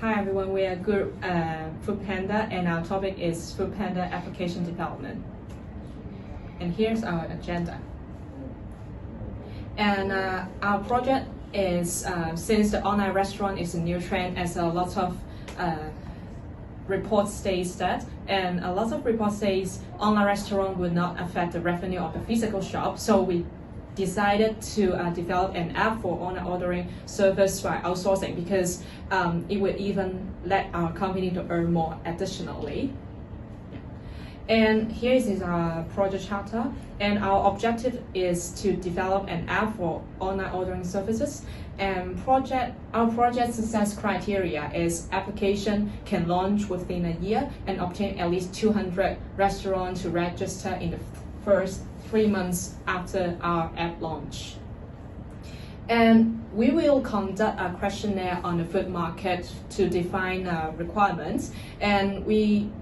Hi everyone, we are group Food Panda and our topic is Food Panda application development. And here's our agenda. And our project is, since the online restaurant is a new trend, as a lot of reports states that, and a lot of reports says online restaurant will not affect the revenue of the physical shop. So we decided to develop an app for online ordering service by outsourcing, because it would even let our company to earn more additionally. And here is our project charter, and our objective is to develop an app for online ordering services. And our project success criteria is application can launch within a year and obtain at least 200 restaurants to register in the first 3 months after our app launch. And we will conduct a questionnaire on the food market to define requirements. And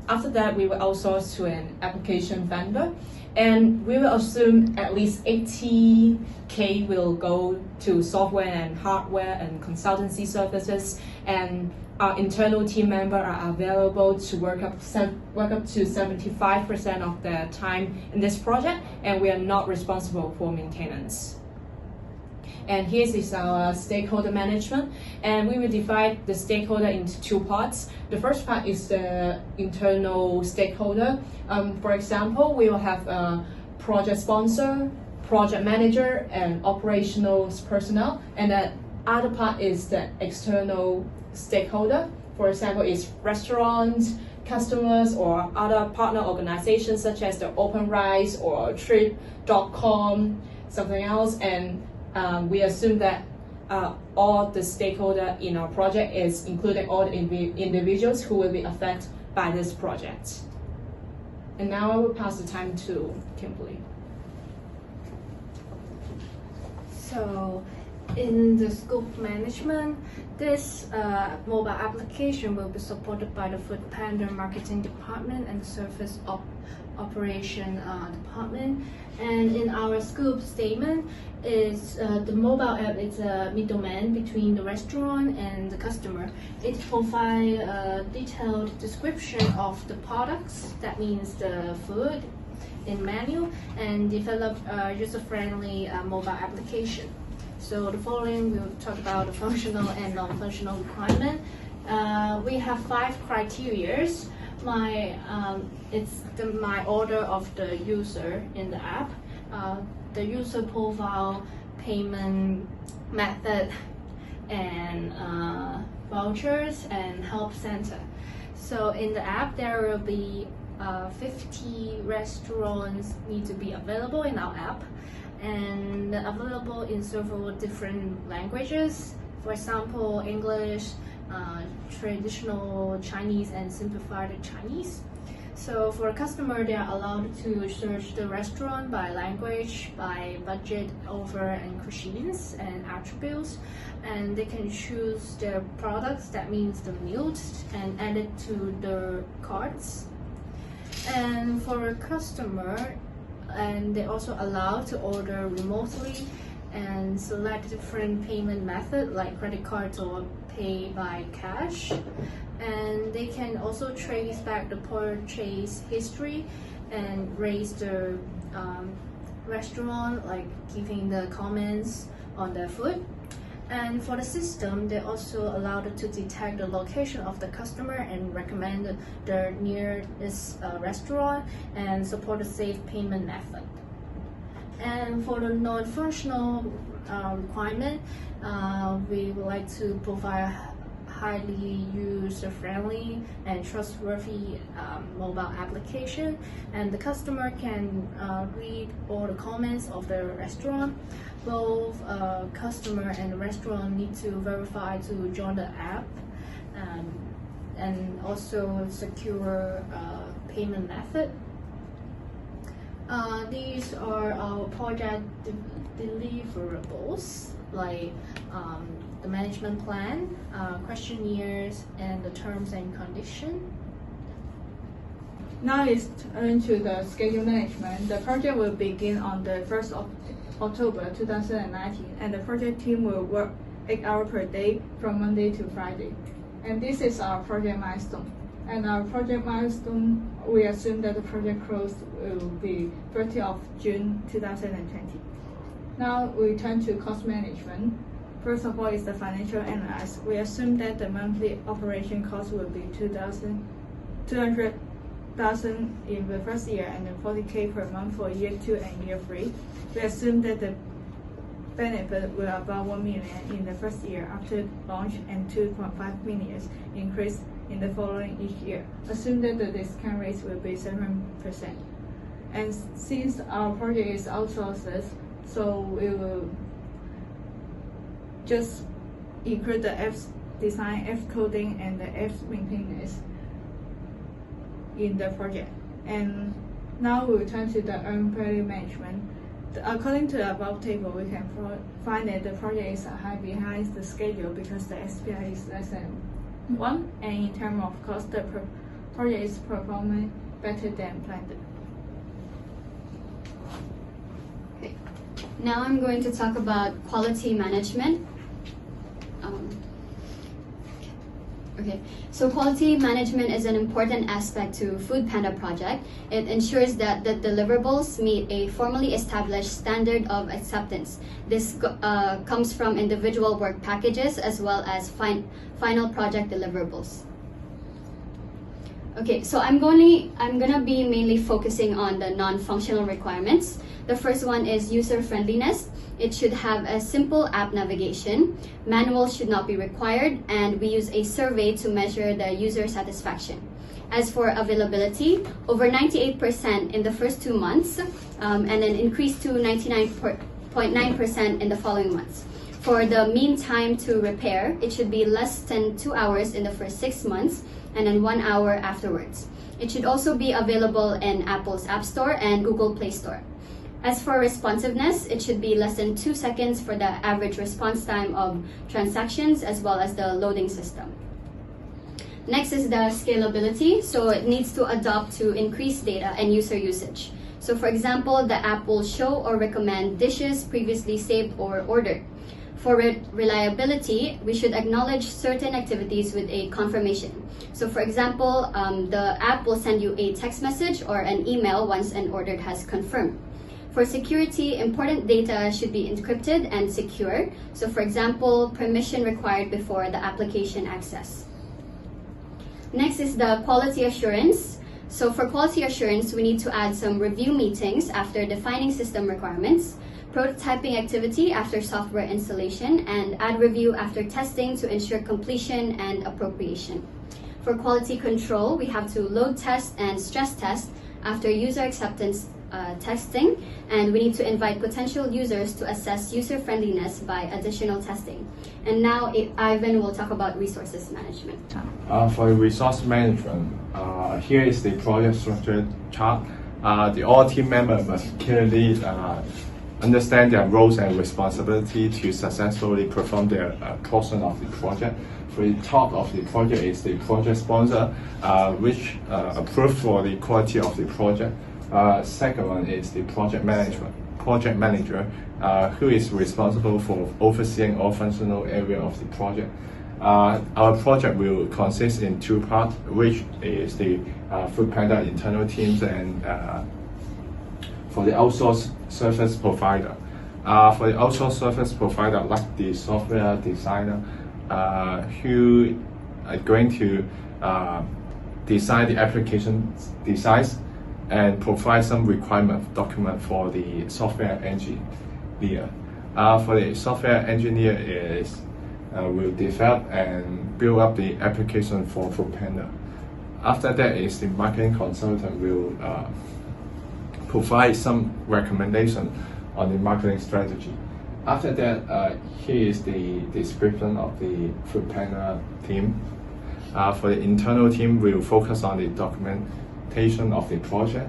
after that, we will outsource to an application vendor. And we will assume at least 80K will go to software and hardware and consultancy services. And our internal team members are available to work up to 75% of their time in this project, and we are not responsible for maintenance. And here is our stakeholder management, and we will divide the stakeholder into 2 parts. The first part is the internal stakeholder. For example, we will have a project sponsor, project manager, and operational personnel. And the other part is the external stakeholder. For example, is restaurants, customers, or other partner organizations such as the OpenRice or Trip.com, something else. And we assume that all the stakeholders in our project is including all the individuals who will be affected by this project. And now I will pass the time to Kimberly. So, in the scope management, this mobile application will be supported by the Food Panda marketing department and the service operation department. And in our scope statement, is the mobile app is a middleman between the restaurant and the customer. It provides a detailed description of the products, that means the food in menu, and develop a user-friendly mobile application. So the following, we'll talk about the functional and non-functional requirement. We have 5 criteria. It's my order of the user in the app, the user profile, payment method, and vouchers and help center. So in the app, there will be 50 restaurants need to be available in our app, and available in several different languages. For example, English, traditional Chinese, and simplified Chinese. So for a customer, they are allowed to search the restaurant by language, by budget, offer, and cuisines and attributes. And they can choose their products, that means the meals, and add it to their carts. And for a customer, and they also allowed to order remotely and select different payment method like credit cards or pay by cash. And they can also trace back the purchase history and raise the restaurant, like giving the comments on their food. And for the system, they also allowed to detect the location of the customer and recommend the nearest restaurant and support a safe payment method. And for the non-functional requirement, we would like to provide a highly user-friendly and trustworthy mobile application, and the customer can read all the comments of the restaurant. Both customer and restaurant need to verify to join the app, and also secure payment method. These are our project deliverables, like the management plan, questionnaires, and the terms and conditions. Now it's turn to the schedule management. The project will begin on the 1st of October 2019, and the project team will work 8 hours per day from Monday to Friday. And this is our project milestone. And our project milestone, we assume that the project close will be 30th of June 2020. Now we turn to cost management. First of all is the financial analysis. We assume that the monthly operation cost will be 200,000 in the first year and then 40K per month for year 2 and year 3. We assume that the benefit will about 1 million in the first year after launch and 2.5 million increase in the following each year. Assume that the discount rate will be 7%. And since our project is outsourced, so we will just include the apps design, apps coding, and the apps maintenance in the project. And now we will turn to the earned value management. According to the above table, we can find that the project is behind the schedule because the SPI is less than 1, and in terms of cost, the project is performing better than planned. Okay. Now I'm going to talk about quality management. Okay, so quality management is an important aspect to Food Panda project. It ensures that the deliverables meet a formally established standard of acceptance. This comes from individual work packages as well as final project deliverables. Okay, so I'm gonna be mainly focusing on the non-functional requirements. The first one is user friendliness. It should have a simple app navigation. Manuals should not be required, and we use a survey to measure the user satisfaction. As for availability, over 98% in the first 2 months, and then increased to 99.9% in the following months. For the mean time to repair, it should be less than 2 hours in the first 6 months, and then 1 hour afterwards. It should also be available in Apple's App Store and Google Play Store. As for responsiveness, it should be less than 2 seconds for the average response time of transactions as well as the loading system. Next is the scalability. So it needs to adapt to increased data and user usage. So for example, the app will show or recommend dishes previously saved or ordered. For reliability, we should acknowledge certain activities with a confirmation. So for example, the app will send you a text message or an email once an order has confirmed. For security, important data should be encrypted and secure. So for example, permission required before the application access. Next is the quality assurance. So for quality assurance, we need to add some review meetings after defining system requirements, prototyping activity after software installation, and add review after testing to ensure completion and appropriation. For quality control, we have to load test and stress test after user acceptance testing, and we need to invite potential users to assess user friendliness by additional testing. And now Ivan will talk about resources management. For resource management, here is the project structure chart. All team members must clearly understand their roles and responsibility to successfully perform their portion of the project. For the top of the project is the project sponsor, which approves for the quality of the project. Second one is the project manager, who is responsible for overseeing all functional area of the project. Our project will consist in 2 parts, which is the Food Panda internal teams and for the outsourced service provider. For the outsourced service provider, like the software designer, who are going to design the application designs and provide some requirement document for the software engineer. For the software engineer will develop and build up the application for Food Panda. After that is the marketing consultant will provide some recommendation on the marketing strategy. After that, here is the description of the Food Panda team. For the internal team, we will focus on the documentation of the project.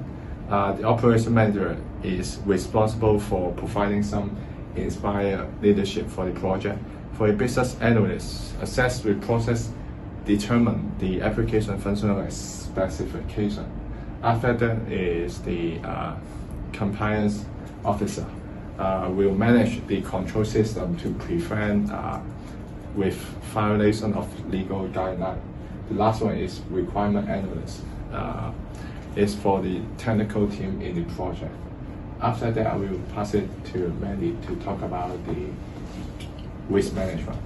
The operation manager is responsible for providing some inspired leadership for the project. For the business analyst, assess the process, determine the application functional specification. After that is the compliance officer will manage the control system to prevent with violation of legal guideline. The last one is requirement analyst. It's for the technical team in the project. After that, I will pass it to Mandy to talk about the risk management.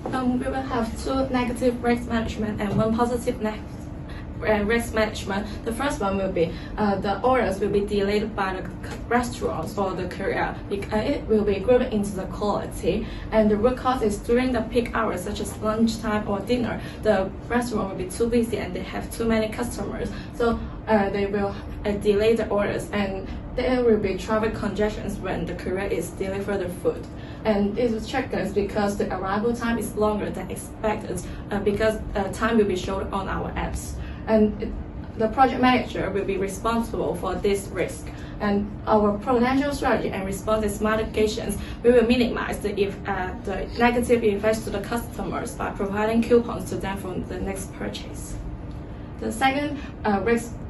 We will have 2 negative risk management and 1 positive risk management. The first one will be the orders will be delayed by the restaurants or the courier. It will be grouped into the quality, and the root cause is during the peak hours such as lunchtime or dinner. The restaurant will be too busy and they have too many customers, so they will delay the orders, and there will be traffic congestions when the courier is delivering the food. And it is checked because the arrival time is longer than expected because time will be shown on our apps. And the project manager will be responsible for this risk. And our potential strategy and response mitigations, we will minimize the negative effects to the customers by providing coupons to them for the next purchase. The second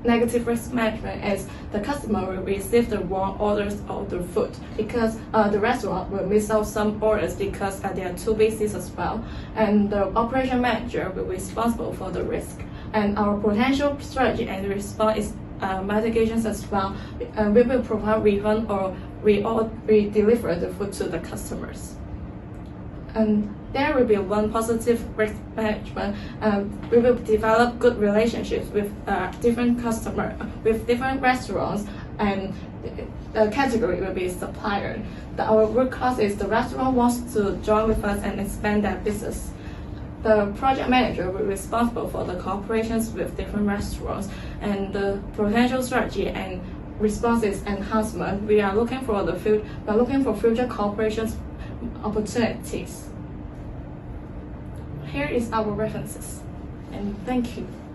negative risk management is the customer will receive the wrong orders of the food because the restaurant will miss out some orders because they are too busy as well. And the operation manager will be responsible for the risk. And our potential strategy and response mitigations as well. We will provide refund or re-deliver the food to the customers. And there will be 1 positive risk management. We will develop good relationships with different customers, with different restaurants, and the category will be supplier. Our root cause is the restaurant wants to join with us and expand their business. The project manager will be responsible for the cooperations with different restaurants, and the potential strategy and responses enhancement. We are looking for future cooperations opportunities. Here is our references, and thank you.